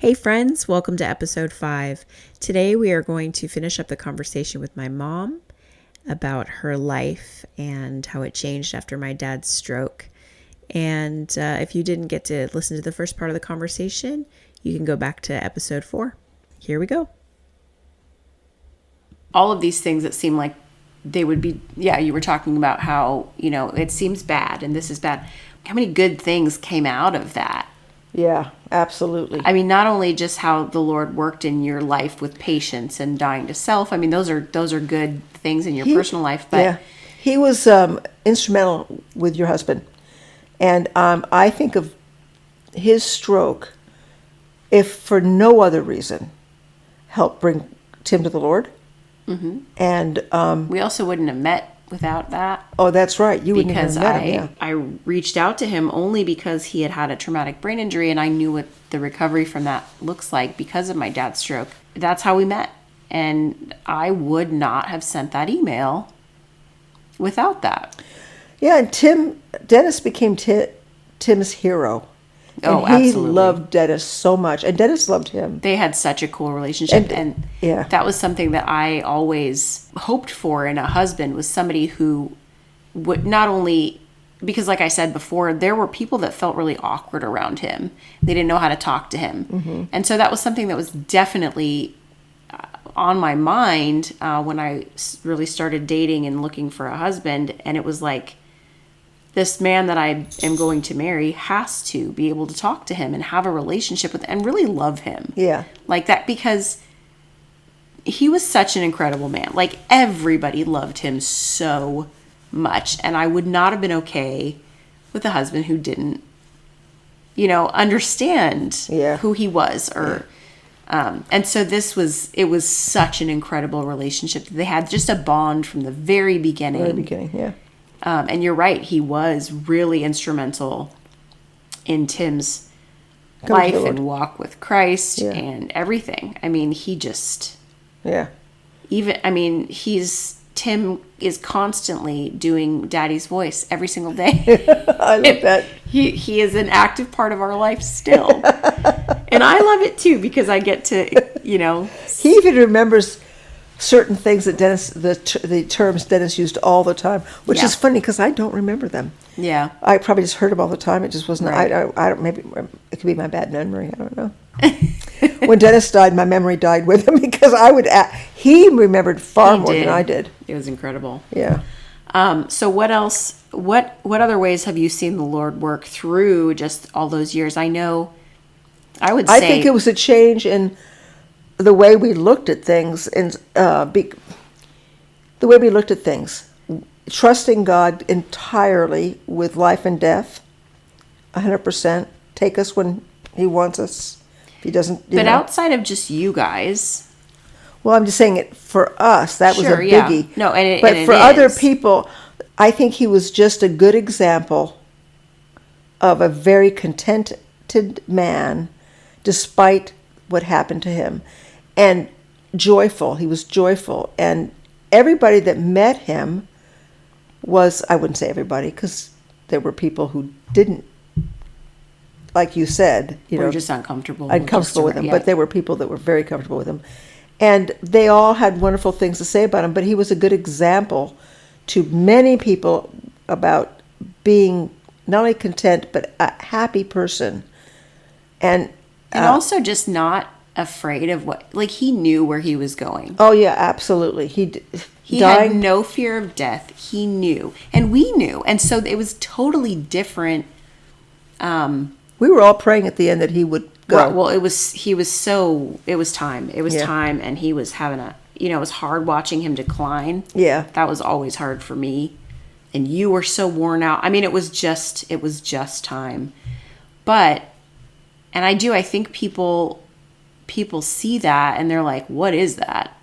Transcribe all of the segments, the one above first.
Hey friends, welcome to episode 5. Today we are going to finish up the conversation with my mom about her life and how it changed after my dad's stroke. And if you didn't get to listen to the first part of the conversation, you can go back to episode 4. Here we go. All of these things that seem like they would be, you were talking about how, it seems bad and this is bad. How many good things came out of that? Yeah, absolutely. I mean, not only just how the Lord worked in your life with patience and dying to self. I mean, those are good things in your personal life. But he was instrumental with your husband, and I think of his stroke, if for no other reason, helped bring Tim to the Lord. Mm-hmm. And we also wouldn't have met without that. Oh, that's right. You wouldn't have met him. Yeah. I reached out to him only because he had a traumatic brain injury, and I knew what the recovery from that looks like because of my dad's stroke. That's how we met. And I would not have sent that email without that. Yeah, and Dennis became Tim's hero. Oh, and he absolutely. loved Dennis so much, and Dennis loved him. They had such a cool relationship, and that was something that I always hoped for in a husband, was somebody who would not only, because like I said before, there were people that felt really awkward around him. They didn't know how to talk to him. Mm-hmm. And so that was something that was definitely on my mind when I really started dating and looking for a husband, and it was like, this man that I am going to marry has to be able to talk to him and have a relationship with and really love him. Yeah. Like that, because he was such an incredible man. Like everybody loved him so much. And I would not have been okay with a husband who didn't, understand who he was or... and so it was such an incredible relationship. They had just a bond from the very beginning. Very beginning, yeah. And you're right, he was really instrumental in Tim's life and walk with Christ and everything. I mean, he just... Yeah. Tim is constantly doing Daddy's voice every single day. I love that. He is an active part of our life still. And I love it too, because I get to, He even remembers certain things that the terms Dennis used all the time, which is funny because I don't remember them. Yeah. I probably just heard them all the time. It just wasn't, right. I don't, maybe it could be my bad memory. I don't know. When Dennis died, my memory died with him because he remembered far more than I did. It was incredible. Yeah. So what else, what other ways have you seen the Lord work through just all those years? I think it was a change in the way we looked at things, and the way we looked at things, trusting God entirely with life and death, 100%. Take us when He wants us. If He doesn't, but outside of just you guys, well, I'm just saying it for us. That was a biggie. Yeah. No, but for other people, I think he was just a good example of a very contented man, despite what happened to him. And joyful. He was joyful. And everybody that met him was, I wouldn't say everybody, because there were people who didn't, like you said, were just uncomfortable with him. But there were people that were very comfortable with him. And they all had wonderful things to say about him. But he was a good example to many people about being not only content, but a happy person. And also just not afraid of he knew where he was going. Oh yeah, absolutely. He had no fear of death. He knew, and we knew, and so it was totally different. We were all praying at the end that he would go. Well, it was time. It was time, and he was having it was hard watching him decline. Yeah, that was always hard for me, and you were so worn out. I mean, it was just time, but, and I think people see that and they're like, what is that?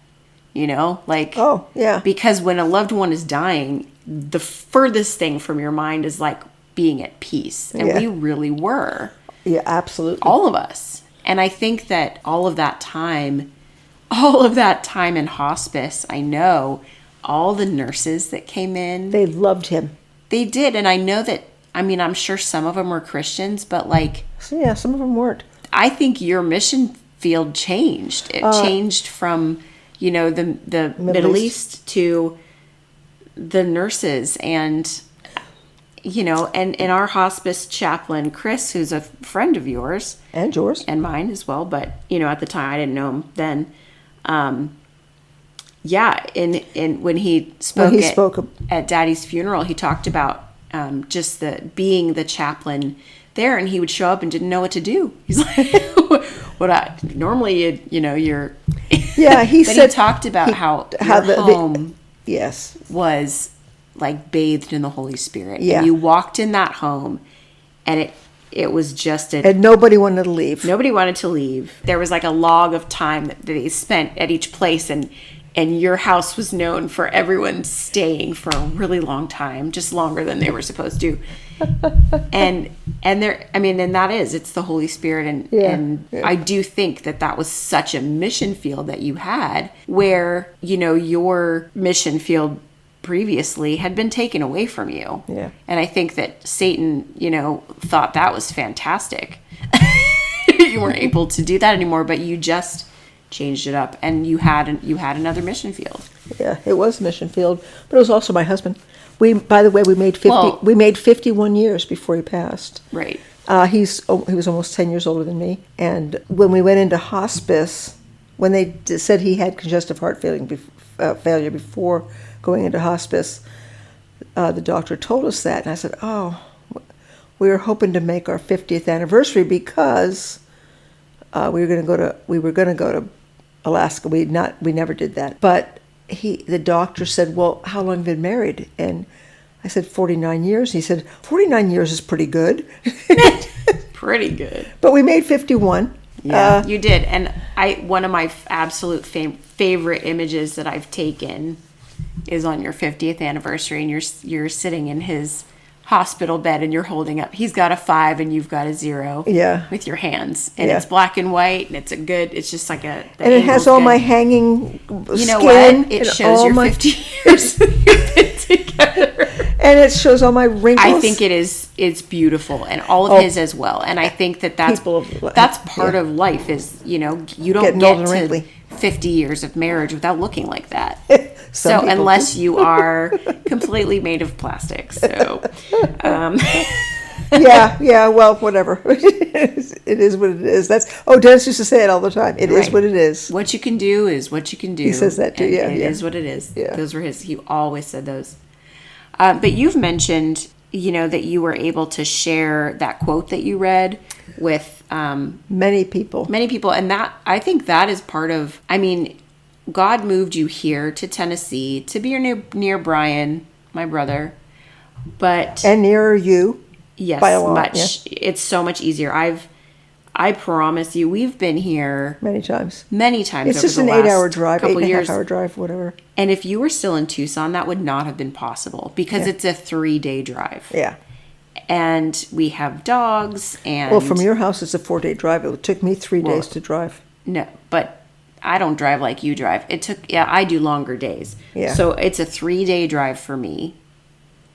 oh yeah, because when a loved one is dying, the furthest thing from your mind is like being at peace, and we really were. Yeah, absolutely, all of us. And I think that all of that time in hospice, I know all the nurses that came in, they loved him. They did. And I know that, I'm sure some of them were Christians, but some of them weren't. I think your mission field changed. It changed from, the Middle East to the nurses and, and our hospice chaplain, Chris, who's a friend of yours. And yours. And mine as well. But, at the time, I didn't know him then. And when he spoke at Daddy's funeral, he talked about just being the chaplain there, and he would show up and didn't know what to do. He's like, normally you're. Yeah, he but said he talked about how your home yes was like bathed in the Holy Spirit. Yeah, and you walked in that home, and it was just and nobody wanted to leave. Nobody wanted to leave. There was like a log of time that they spent at each place, and your house was known for everyone staying for a really long time, just longer than they were supposed to. and it's the Holy Spirit. And I do think that was such a mission field that you had, where, your mission field previously had been taken away from you. Yeah. And I think that Satan, thought that was fantastic. You weren't able to do that anymore, but you just changed it up, and you had another mission field. Yeah, it was a mission field, but it was also my husband. We made 50. Well, we made 51 years before he passed. Right. He was almost 10 years older than me, and when we went into hospice, when they said he had congestive heart failure before going into hospice, the doctor told us that, and I said, "Oh, we were hoping to make our 50th anniversary because we were going to go to Alaska. We never did that." But the doctor said, "Well, how long have you been married?" And I said, 49 years. He said, 49 years is pretty good. Pretty good. But we made 51. Yeah, you did. And one of my absolute favorite images that I've taken is on your 50th anniversary, and you're sitting in his hospital bed, and you're holding up. He's got a 5 and you've got a 0. Yeah. With your hands, and it's black and white, and it's just like and it has all my hanging skin. What? It shows your 50 years you've been together. And it shows all my wrinkles. I think it's beautiful, and all of his as well. And I think that's part of life is, you don't get to 50 years of marriage without looking like that. So unless you are completely made of plastic. So yeah, well, whatever. It is what it is. Dennis used to say it all the time. It is what it is. What you can do is what you can do. He says that too. Yeah, it is what it is. Yeah. Those were his. He always said those. But you've mentioned, that you were able to share that quote that you read with many people, and that, I think that is part of. I mean, God moved you here to Tennessee to be near Brian, my brother, and nearer you. Yes, by a lot, much. Yeah. It's so much easier. I promise you, we've been here many times. It's just an 8-hour drive, 8.5-hour drive, whatever. And if you were still in Tucson, that would not have been possible because it's a 3-day drive. Yeah. And we have dogs, and well, from your house it's a 4-day drive. It took me 3 days to drive. No, but I don't drive like you drive. I do longer days. Yeah. So it's a 3-day drive for me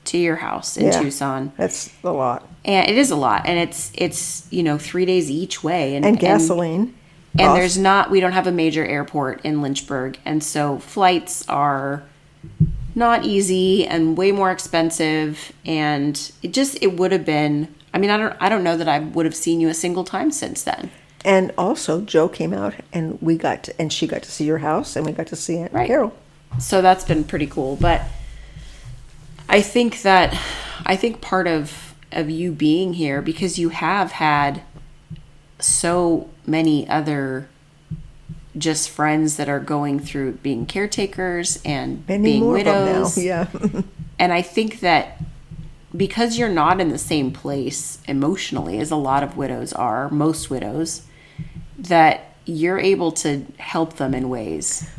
to your house in Tucson. That's a lot. And it is a lot. And it's 3 days each way. And gasoline. And we don't have a major airport in Lynchburg. And so flights are not easy and way more expensive. And it would have been, I don't know that I would have seen you a single time since then. And also Joe came out and she got to see your house and we got to see Aunt Carol. So that's been pretty cool. But I think part of you being here, because you have had so many other just friends that are going through being caretakers and being widows. Yeah. And I think that because you're not in the same place emotionally as a lot of widows are, most widows, that you're able to help them in ways.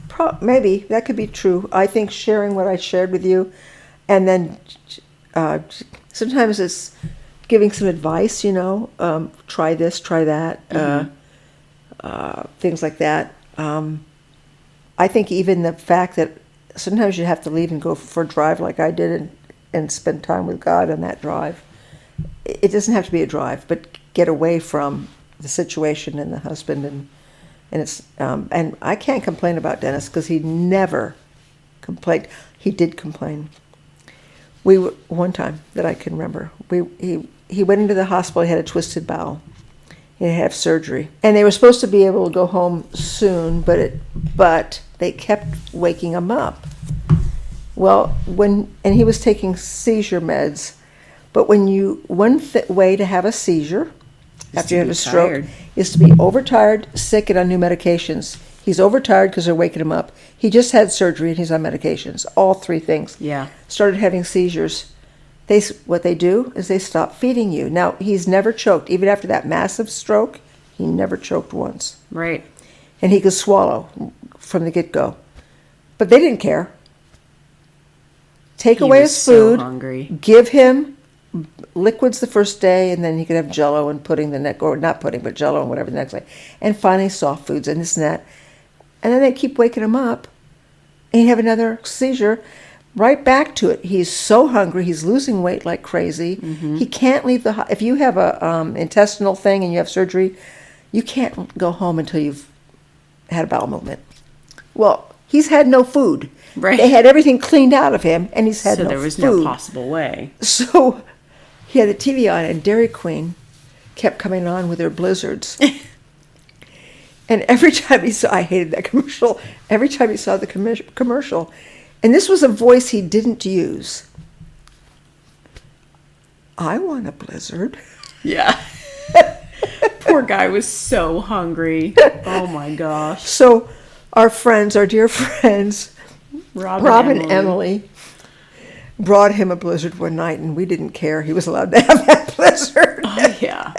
Maybe that could be true. I think sharing what I shared with you, and then sometimes it's giving some advice, try this, try that, things like that. I think even the fact that sometimes you have to leave and go for a drive like I did and spend time with God on that drive. It doesn't have to be a drive, but get away from the situation and the husband, and it's and I can't complain about Dennis because he never complained. He did complain. We were, one time that I can remember, he went into the hospital. He had a twisted bowel. He had to have surgery, and they were supposed to be able to go home soon, but they kept waking him up. Well, and he was taking seizure meds, but one way to have a seizure after you have a stroke is to be overtired, sick, and on new medications. He's overtired because they're waking him up. He just had surgery and he's on medications. All three things. Yeah. Started having seizures. What they do is they stop feeding you. Now, he's never choked. Even after that massive stroke, he never choked once. Right. And he could swallow from the get-go. But they didn't care. Take away his food, so hungry. Give him liquids the first day, and then he could have Jell-O and pudding the next, or not pudding, but Jell-O and whatever the next day. And finally soft foods and this and that. And then they keep waking him up, and he'd have another seizure. Right back to it. He's so hungry. He's losing weight like crazy. Mm-hmm. He can't leave if you have a intestinal thing and you have surgery, you can't go home until you've had a bowel movement. Well, he's had no food. Right. They had everything cleaned out of him, and he's had no food. So there was no possible way. So he had the TV on, and Dairy Queen kept coming on with their blizzards. And every time I hated that commercial. Every time he saw the commercial, and this was a voice he didn't use. I want a blizzard. Yeah. Poor guy was so hungry. Oh my gosh. So our dear friends, Rob and Emily, brought him a blizzard one night, and we didn't care. He was allowed to have that blizzard. Oh, yeah.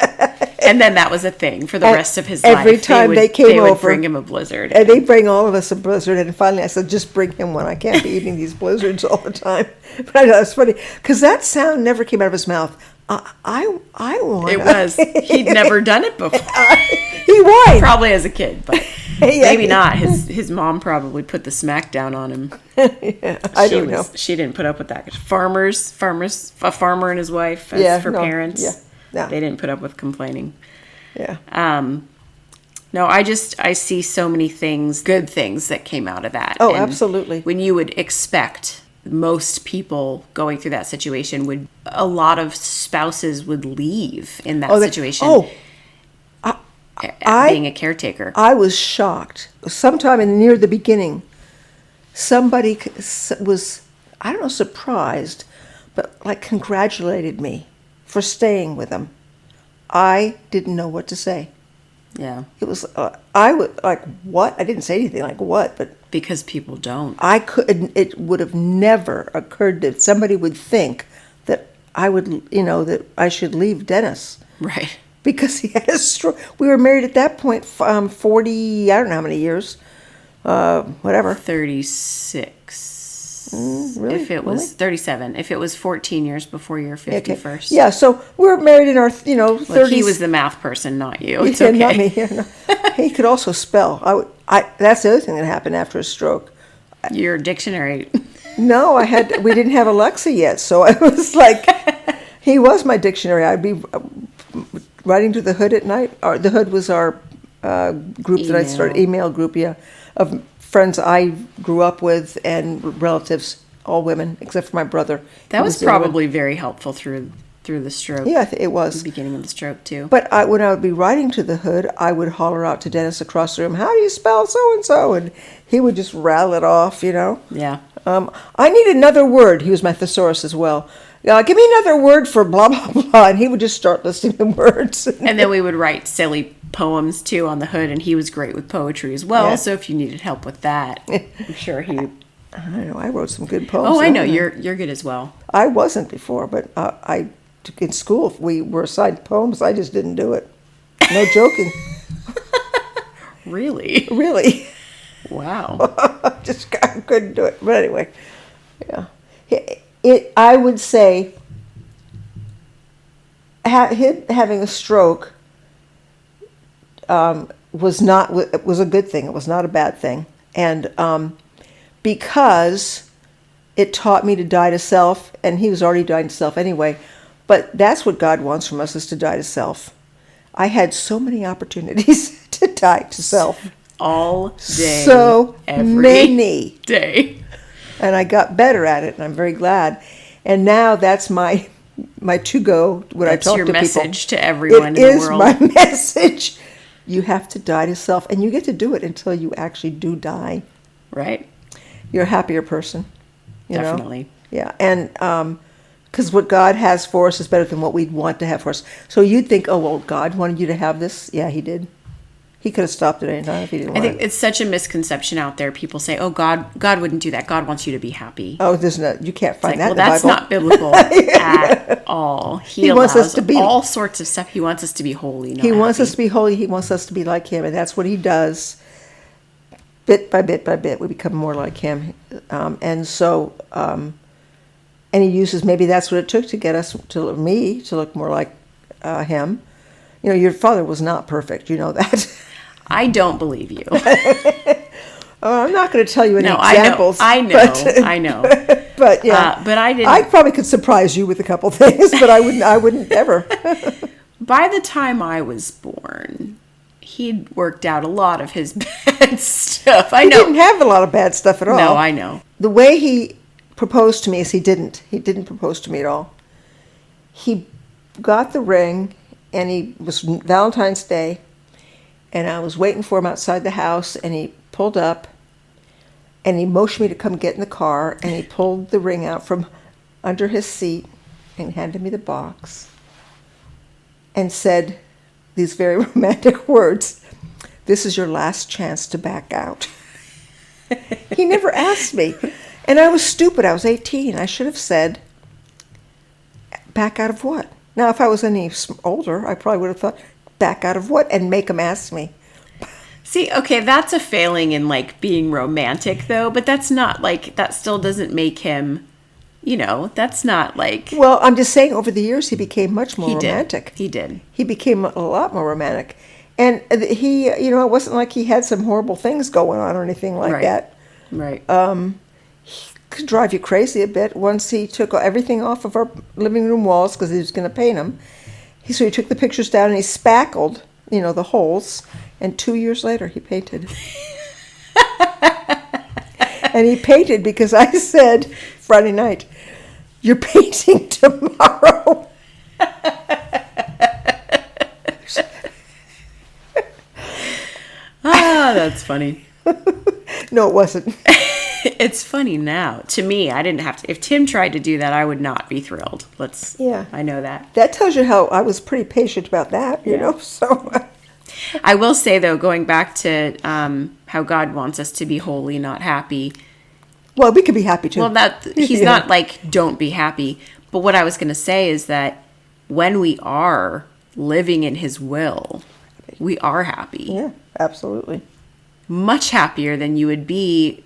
And then that was a thing for the rest of his life. Every time they would bring him a blizzard. And they bring all of us a blizzard. And finally I said, just bring him one. I can't be eating these blizzards all the time. But I know it's funny because that sound never came out of his mouth. I want it. Was. He'd never done it before. He whined. Probably as a kid, but maybe not. His mom probably put the smack down on him. Yeah, I don't know. She didn't put up with that. Farmers, a farmer and his wife as parents. Yeah. No. They didn't put up with complaining. Yeah. No, I see so many things, good things that came out of that. Oh, and absolutely. When you would expect most people going through that situation a lot of spouses would leave in that situation. Being a caretaker. I was shocked. Sometime near the beginning, somebody was, I don't know, surprised, but like congratulated me for staying with him. I didn't know what to say. Yeah. It was, I would, like, what? I didn't say anything like what, but. Because people don't. It would have never occurred that somebody would think that I would, that I should leave Dennis. Right. Because he had a stroke. We were married at that point, 40, I don't know how many years, whatever. 36. Really? If it was 37. If it was 14 years before your 51st. Okay. Yeah, so we were married in our, 30s. Look, he was the math person, not you. It's okay. Not me. Yeah, no. He could also spell. That's the other thing that happened after a stroke. Your dictionary. No, we didn't have Alexa yet, so I was like, he was my dictionary. I'd be writing to the Hood at night. The Hood was our group that I started, email group, of friends I grew up with and relatives, all women, except for my brother. That was probably very helpful through the stroke. Yeah, it was. The beginning of the stroke, too. But when I would be writing to the Hood, I would holler out to Dennis across the room, how do you spell so-and-so? And he would just rattle it off, Yeah. I need another word. He was my thesaurus as well. Give me another word for blah, blah, blah. And he would just start listing the words. And then we would write silly poems, too, on the Hood. And he was great with poetry as well. Yeah. So if you needed help with that, I'm sure he... I don't know. I wrote some good poems. Oh, I know. You're good as well. I wasn't before, but in school, if we were assigned poems, I just didn't do it. No joking. Really? Really. Wow. I couldn't do it. But anyway, yeah. I would say having a stroke was a good thing. It was not a bad thing. And because it taught me to die to self, and he was already dying to self anyway, but that's what God wants from us, is to die to self. I had so many opportunities to die to self. All day. So every many. day. And I got better at it, and I'm very glad. And now that's my to-go when I talk to people. That's your message to everyone in the world. It is my message. You have to die to self, and you get to do it until you actually do die. Right. You're a happier person. Definitely. Know? Yeah, and because what God has for us is better than what we'd want to have for us. So you'd think, oh, well, God wanted you to have this? Yeah, he did. He could have stopped at any time if he didn't want it. I think it's such a misconception out there. People say, oh, God wouldn't do that. God wants you to be happy. Oh, there's no, you can't find that in the Bible. Well, that's not biblical at all. He wants us to be all sorts of stuff. He wants us to be holy, not He wants happy. us to be holy. He wants us to be like him, and that's what he does. Bit by bit by bit, we become more like him. And he uses, maybe that's what it took to get us, me, to look more like him. You know, your father was not perfect. You know that. I don't believe you. I'm not going to tell you any examples. I know. But yeah, but I didn't. I probably could surprise you with a couple things, but I wouldn't ever. By the time I was born, he'd worked out a lot of his bad stuff. I know. He didn't have a lot of bad stuff at all. No, I know. The way he proposed to me is he didn't propose to me at all. He got the ring, and it was Valentine's Day, and I was waiting for him outside the house, and he pulled up, and he motioned me to come get in the car, and he pulled the ring out from under his seat and handed me the box and said these very romantic words, "This is your last chance to back out." He never asked me. And I was stupid. I was 18. I should have said, back out of what? Now, if I was any older, I probably would have thought, back out of what? And make him ask me. See, okay, that's a failing in, like, being romantic, though. But that's not, like, that still doesn't make him, you know, that's not, like... Well, I'm just saying, over the years, he became much more romantic. He did. He became a lot more romantic. And he, you know, it wasn't like he had some horrible things going on or anything like that. Right. Could drive you crazy a bit. Once he took everything off of our living room walls because he was going to paint them. So he took the pictures down and he spackled, you know, the holes. And 2 years later, he painted. And he painted because I said Friday night, "You're painting tomorrow." That's funny. No, it wasn't. It's funny now. To me, I didn't have to. If Tim tried to do that, I would not be thrilled. I know that. That tells you how I was pretty patient about that, you know. So I will say, though, going back to how God wants us to be holy, not happy. Well, we could be happy too. Well, he's not like, don't be happy. But what I was going to say is that when we are living in his will, we are happy. Yeah, absolutely. Much happier than you would be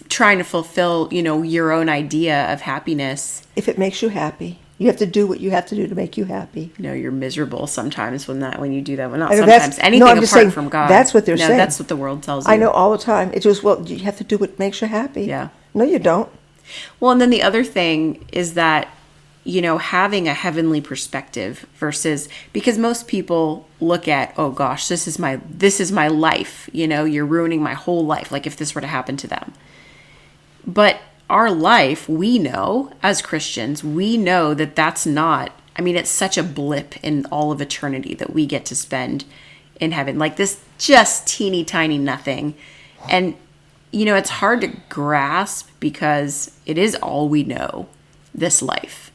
trying to fulfill, you know, your own idea of happiness. If it makes you happy, you have to do what you have to do to make you happy. No, you're miserable sometimes when you do that. Well, not sometimes. Anything apart saying, from God. That's what they're saying. That's what the world tells you. I know all the time. It's just, well, you have to do what makes you happy. Yeah. No, you don't. Well, and then the other thing is that, you know, having a heavenly perspective versus, because most people look at, oh gosh, this is my life. You know, you're ruining my whole life. Like if this were to happen to them. But our life, we know as Christians, we know that that's not, I mean, it's such a blip in all of eternity that we get to spend in heaven. Like this just teeny tiny nothing. And, you know, it's hard to grasp because it is all we know, this life.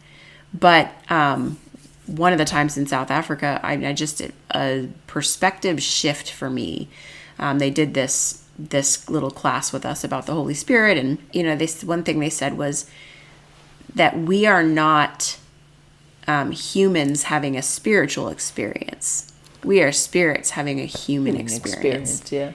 But one of the times in South Africa, I just did a perspective shift for me. They did this little class with us about the Holy Spirit. And, you know, one thing they said was that we are not humans having a spiritual experience. We are spirits having a human experience. Yeah.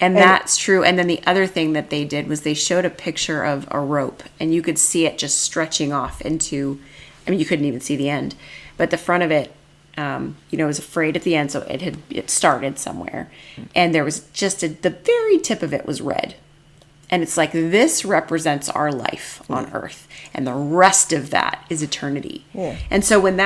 And that's true. And then the other thing that they did was they showed a picture of a rope, and you could see it just stretching off into, I mean, you couldn't even see the end, but the front of it, you know, was frayed at the end. So it started somewhere, and there was just the very tip of it was red. And it's like, this represents our life on earth, and the rest of that is eternity. Yeah. And so when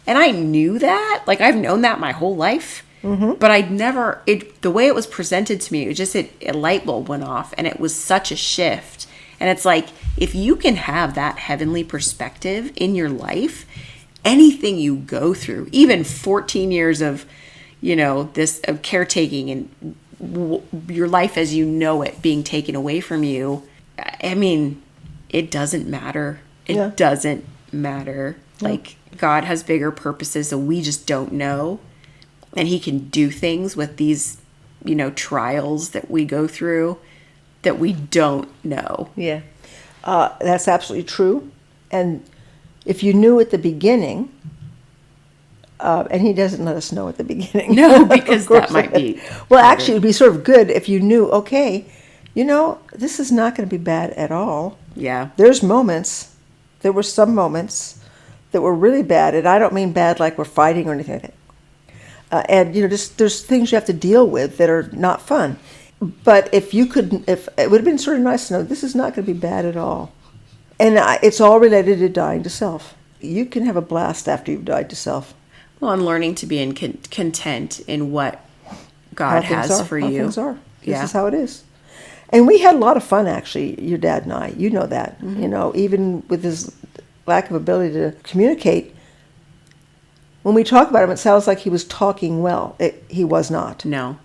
And I knew that. Like, I've known that my whole life. But I'd never, the way it was presented to me, it was just, a light bulb went off, and it was such a shift. And it's like, if you can have that heavenly perspective in your life, anything you go through, even 14 years of, this of caretaking and your life as you know it being taken away from you, I mean, it doesn't matter. It doesn't matter. Like, God has bigger purposes that we just don't know. And he can do things with these, trials that we go through that we don't know. Yeah. That's absolutely true. And if you knew at the beginning, and he doesn't let us know at the beginning. No, because that might be... Well, actually, it would be sort of good if you knew, okay, this is not going to be bad at all. Yeah. There were some moments that were really bad, and I don't mean bad like we're fighting or anything like that. And just there's things you have to deal with that are not fun. But if it would have been sort of nice to know this is not going to be bad at all, and it's all related to dying to self. You can have a blast after you've died to self. Well, and learning to be content in what God has for you. How things are. This is how it is. And we had a lot of fun, actually. Your dad and I. You know that. Even with his lack of ability to communicate. When we talk about him, it sounds like he was talking well. He was not. No.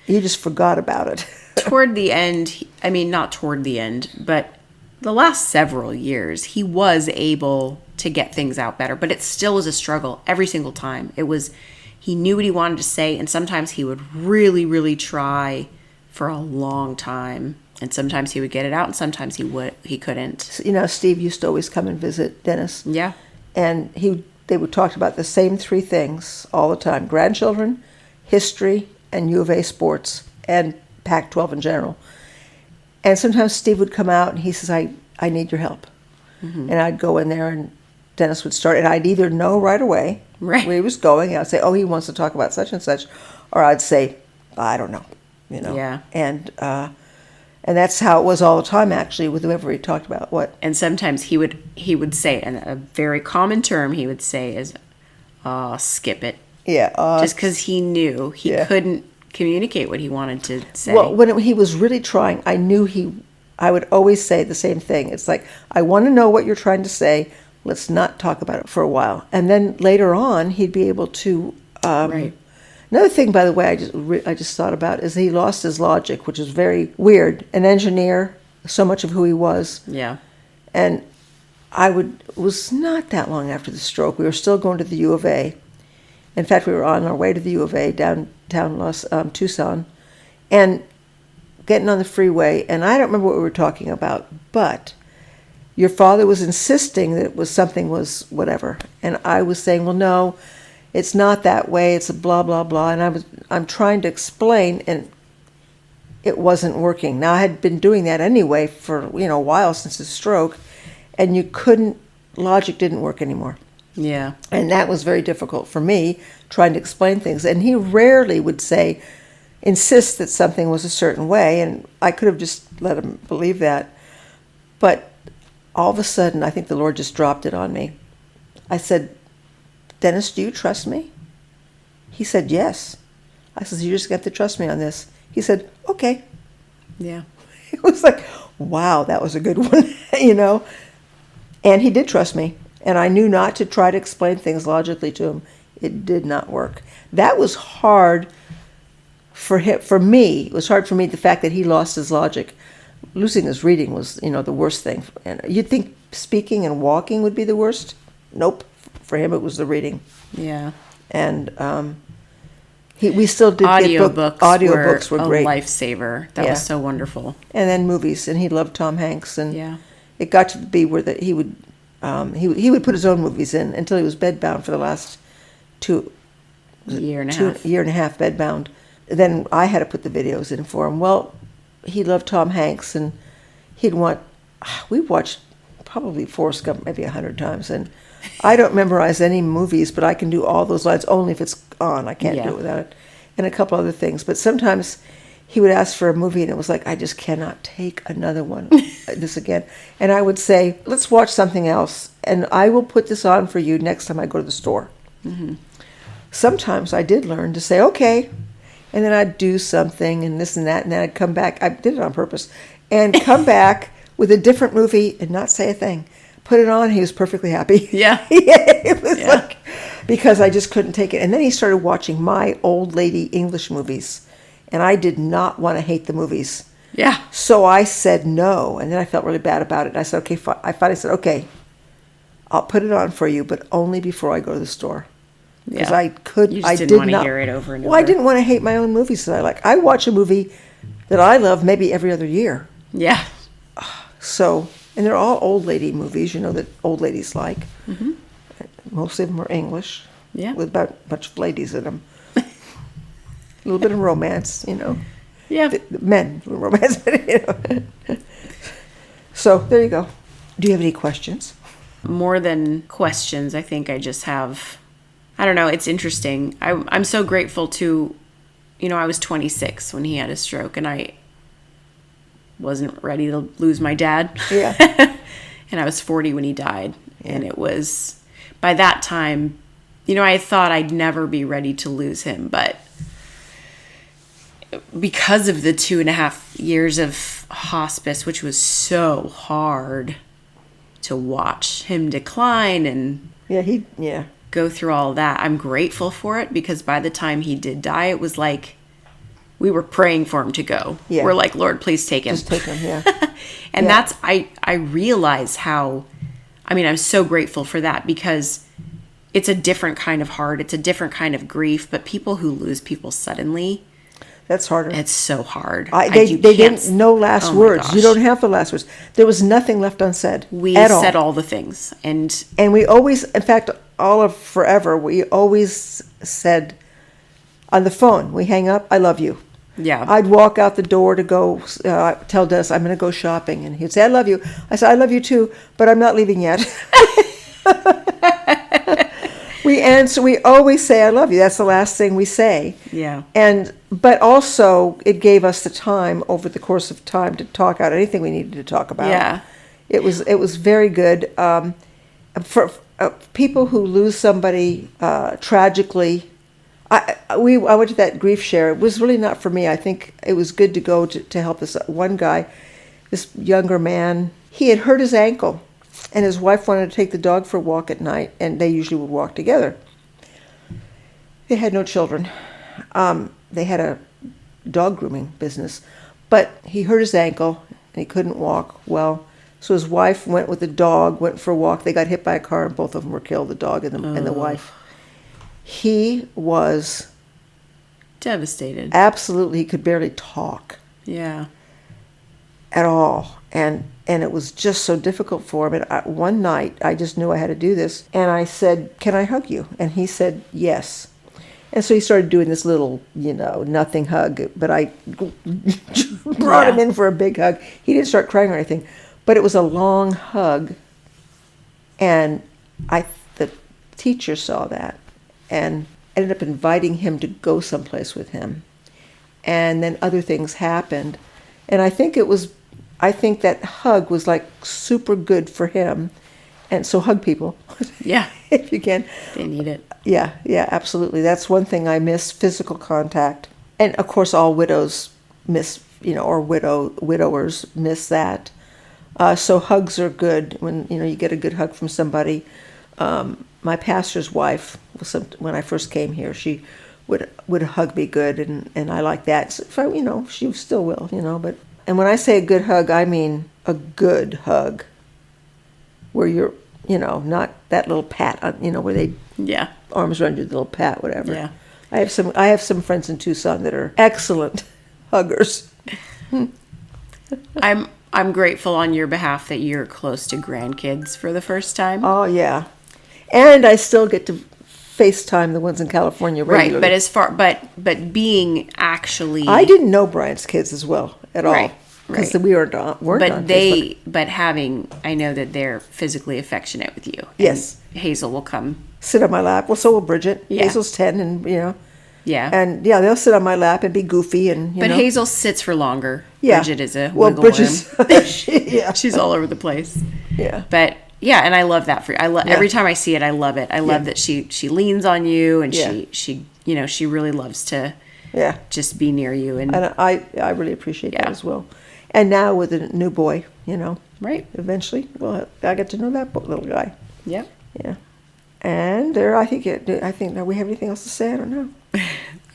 You just forgot about it. Toward the end, not toward the end, but the last several years, he was able to get things out better. But it still was a struggle every single time. He knew what he wanted to say, and sometimes he would really, really try for a long time. And sometimes he would get it out, and sometimes he couldn't. Steve used to always come and visit Dennis. Yeah. And they would talk about the same three things all the time: grandchildren, history, and U of A sports, and Pac-12 in general. And sometimes Steve would come out and he says, I need your help. And I'd go in there and Dennis would start, and I'd either know right away where he was going, and I'd say, oh, he wants to talk about such and such, or I'd say, I don't know, Yeah. And that's how it was all the time, actually, with whoever he talked about. What? And sometimes he would say, and a very common term he would say is, skip it. Yeah. Just because he knew he couldn't communicate what he wanted to say. Well, when he was really trying, I knew I would always say the same thing. It's like, I want to know what you're trying to say. Let's not talk about it for a while. And then later on, he'd be able to... Right. Another thing, by the way, I just thought about is he lost his logic, which is very weird. An engineer, so much of who he was. Yeah. And it was not that long after the stroke. We were still going to the U of A. In fact, we were on our way to the U of A downtown Tucson, and getting on the freeway. And I don't remember what we were talking about, but your father was insisting that something was whatever. And I was saying, well, no, it's not that way. It's a blah, blah, blah. And I'm trying to explain, and it wasn't working. Now, I had been doing that anyway for, a while since his stroke, and logic didn't work anymore. Yeah. And that was very difficult for me, trying to explain things. And he rarely would insist that something was a certain way, and I could have just let him believe that. But all of a sudden, I think the Lord just dropped it on me. I said, Dennis, do you trust me? He said, yes. I said, you just have to trust me on this. He said, okay. Yeah. It was like, wow, that was a good one, And he did trust me. And I knew not to try to explain things logically to him. It did not work. That was hard for him. For me, it was hard for me, the fact that he lost his logic. Losing his reading was, the worst thing. And you'd think speaking and walking would be the worst. Nope. For him, it was the reading. Yeah. And we still did audiobooks were great. A lifesaver. That was so wonderful. And then movies, and he loved Tom Hanks, and it got to be where that he would put his own movies in until he was bedbound for the last year and a half bedbound. Then I had to put the videos in for him. Well, he loved Tom Hanks, and we watched probably Forrest Gump maybe 100 times, and I don't memorize any movies, but I can do all those lines only if it's on. I can't do it without it. And a couple other things. But sometimes he would ask for a movie, and it was like, I just cannot take another one, this again. And I would say, let's watch something else, and I will put this on for you next time I go to the store. Mm-hmm. Sometimes I did learn to say, okay, and then I'd do something and this and that, and then I'd come back. I did it on purpose, and come back with a different movie and not say a thing. Put it on, he was perfectly happy. Yeah. It was like, because I just couldn't take it. And then he started watching my old lady English movies. And I did not want to hate the movies. Yeah. So I said no. And then I felt really bad about it. I said, okay, I finally said, okay, I'll put it on for you, but only before I go to the store. Because I could, you just I didn't did want not. to hear it over and over. Well, I didn't want to hate my own movies that I like. I watch a movie that I love maybe every other year. Yeah. So, and they're all old lady movies, that old ladies like. Mm-hmm. Most of them are English. Yeah. With about a bunch of ladies in them. A little bit of romance, Yeah. The men romance. So there you go. Do you have any questions? More than questions, I think I just have, I don't know, it's interesting. I'm so grateful to, I was 26 when he had a stroke, and I wasn't ready to lose my dad. Yeah. And I was 40 when he died. Yeah. And it was, by that time, I thought I'd never be ready to lose him, but because of the 2.5 years of hospice, which was so hard to watch him decline and go through all that, I'm grateful for it, because by the time he did die, it was like we were praying for him to go. Yeah. We're like, Lord, please take him. Just take him, yeah. And that's, I realize how, I'm so grateful for that, because it's a different kind of heart. It's a different kind of grief, but people who lose people suddenly, that's harder. It's so hard. They didn't know last words. You don't have the last words. There was nothing left unsaid. We said all the things. And we always, in fact, all of forever, we always said on the phone, we hang up, I love you. Yeah. I'd walk out the door to go tell Des I'm going to go shopping. And he'd say, I love you. I said, I love you too, but I'm not leaving yet. We always say, I love you. That's the last thing we say. Yeah. But also, it gave us the time, over the course of time, to talk out anything we needed to talk about. Yeah. It was very good. For people who lose somebody tragically, I went to that grief share. It was really not for me. I think it was good to go to help this one guy, this younger man. He had hurt his ankle. And his wife wanted to take the dog for a walk at night, and they usually would walk together. They had no children. They had a dog grooming business. But he hurt his ankle, and he couldn't walk well. So his wife went with the dog, went for a walk. They got hit by a car, and both of them were killed, the dog and the wife. He was devastated. Absolutely. He could barely talk. Yeah. At all. And it was just so difficult for him. And one night, I just knew I had to do this. And I said, can I hug you? And he said, yes. And so he started doing this little, nothing hug. But I brought him in for a big hug. He didn't start crying or anything. But it was a long hug. And the teacher saw that and ended up inviting him to go someplace with him. And then other things happened. And I think that hug was like super good for him. And so hug people. Yeah. If you can. They need it. Yeah, absolutely. That's one thing I miss, physical contact. And of course all widows miss, or widowers miss that. So hugs are good when, you get a good hug from somebody. My pastor's wife, when I first came here, she would hug me good, and I like that. So if I, she still will, but. And when I say a good hug, I mean a good hug, where you're, not that little pat, where they arms around you, the little pat, whatever. Yeah. I have some friends in Tucson that are excellent huggers. I'm grateful on your behalf that you're close to grandkids for the first time. Oh yeah, and I still get to FaceTime the ones in California regularly. Right, but being actually, I didn't know Brian's kids as well at all. Because we weren't on Facebook. But I know that they're physically affectionate with you. Yes. Hazel will come sit on my lap. Well, so will Bridget. Yeah. Hazel's 10, and Yeah. And yeah, they'll sit on my lap and be goofy and But Hazel sits for longer. Yeah. Bridget is a well, wiggle Bridget's, worm. yeah. She's all over the place. Yeah. But yeah, and I love that for you. Every time I see it, I love it. I love that she leans on you, and she she really loves to just be near you. And I really appreciate that as well. And now with a new boy, right. Eventually, I get to know that little guy. Yep. Yeah. And there, I think. Do we have anything else to say? I don't know.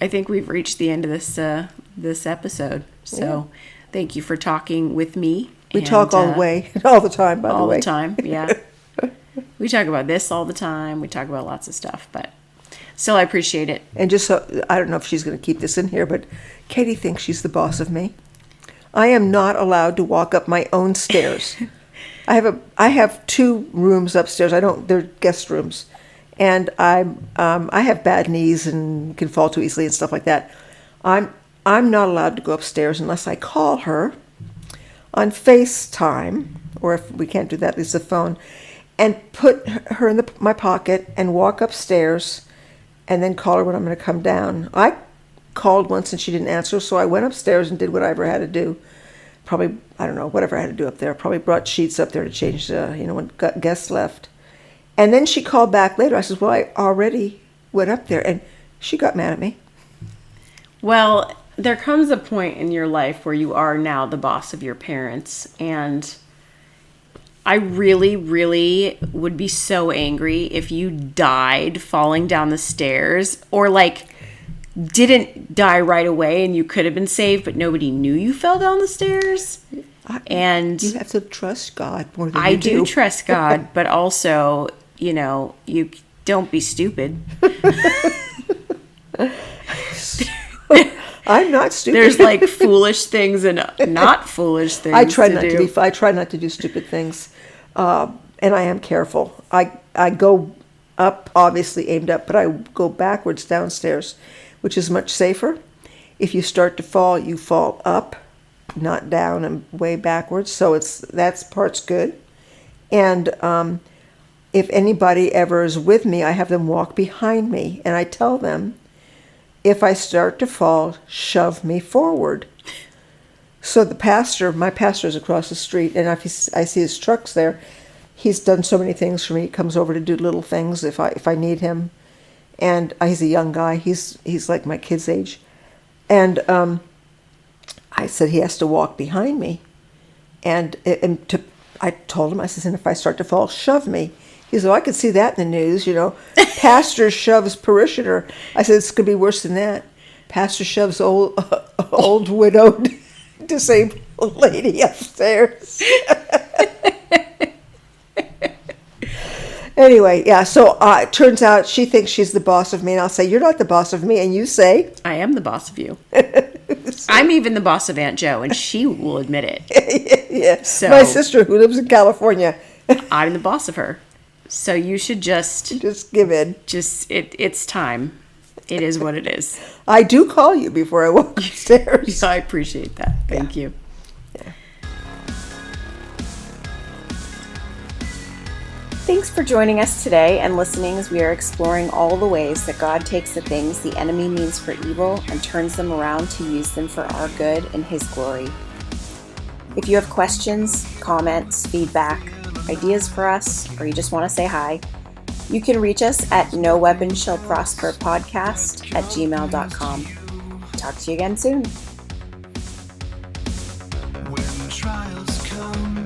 I think we've reached the end of this episode. So, thank you for talking with me. We talk all the time. By the way, all the time. Yeah. We talk about this all the time. We talk about lots of stuff, but still, I appreciate it. And just so, I don't know if she's going to keep this in here, but Katie thinks she's the boss of me. I am not allowed to walk up my own stairs. I have 2 rooms upstairs. They're guest rooms, and I have bad knees and can fall too easily and stuff like that. I'm not allowed to go upstairs unless I call her on FaceTime, or if we can't do that, at least the phone, and put her in my pocket and walk upstairs, and then call her when I'm going to come down. I called once and she didn't answer, so I went upstairs and did whatever I had to do. Probably, I don't know, whatever I had to do up there. Probably brought sheets up there to change, when guests left. And then she called back later. I said, well, I already went up there. And she got mad at me. Well, there comes a point in your life where you are now the boss of your parents. And I really, really would be so angry if you died falling down the stairs, or didn't die right away and you could have been saved, but nobody knew you fell down the stairs. And you have to trust God more than I do trust God, but also, you don't be stupid. I'm not stupid. There's foolish things and not foolish things. I try not to do stupid things, and I am careful. I go up, obviously aimed up, but I go backwards downstairs, which is much safer. If you start to fall, you fall up, not down and way backwards. So that part's good. And if anybody ever is with me, I have them walk behind me, and I tell them, if I start to fall, shove me forward. So my pastor is across the street, and if I see his trucks there, he's done so many things for me. He comes over to do little things if I need him. And he's a young guy. He's like my kid's age. And I said he has to walk behind me. And I told him, I said, and if I start to fall, shove me. He said, I could see that in the news, Pastor shoves parishioner. I said, it's going to be worse than that. Pastor shoves old widowed, disabled lady upstairs. Anyway, yeah, so it turns out she thinks she's the boss of me, and I'll say, you're not the boss of me, and you say? I am the boss of you. I'm even the boss of Aunt Jo, and she will admit it. Yeah, so, my sister who lives in California. I'm the boss of her. So you should just give in. It's time. It is what it is. I do call you before I walk upstairs. I appreciate that. Thank you. Yeah. Thanks for joining us today and listening as we are exploring all the ways that God takes the things the enemy means for evil and turns them around to use them for our good and His glory. If you have questions, comments, feedback, ideas for us, or you just want to say hi, you can reach us at noweaponshallprosperpodcast@gmail.com. Talk to you again soon. When trials come